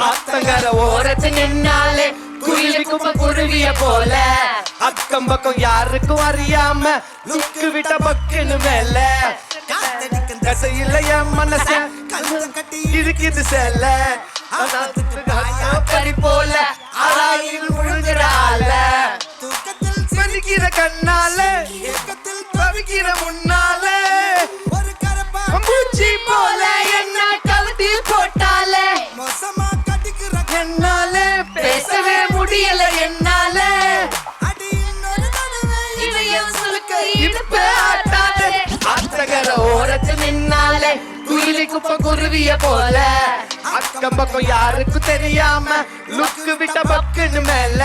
ஆத்தங்கர ஓரத்து நின்னாலே குயிலுக்கு குருவிய போல அக்கம் பக்கம் யாருக்கும் அறியாம லுக்கு விட்ட பக்குன்னு மேல கசையில என் மனச இருக்குது செல்ல பறி போல ஆராயில் முழுகிறால மதிக்கிற கண்ணால தவிக்கிற முன்னால பூச்சி போல என்ன கவுத்தி போட்டால என்னால பேசவே முடியல என்னால ஆத்தகர ஓரத்து நின்னாலே குயிலுக்கு குருவிய போல அக்கம் பக்கம் யாருக்கும் தெரியாம லுக்கு விட்ட பக்குன்னு மேல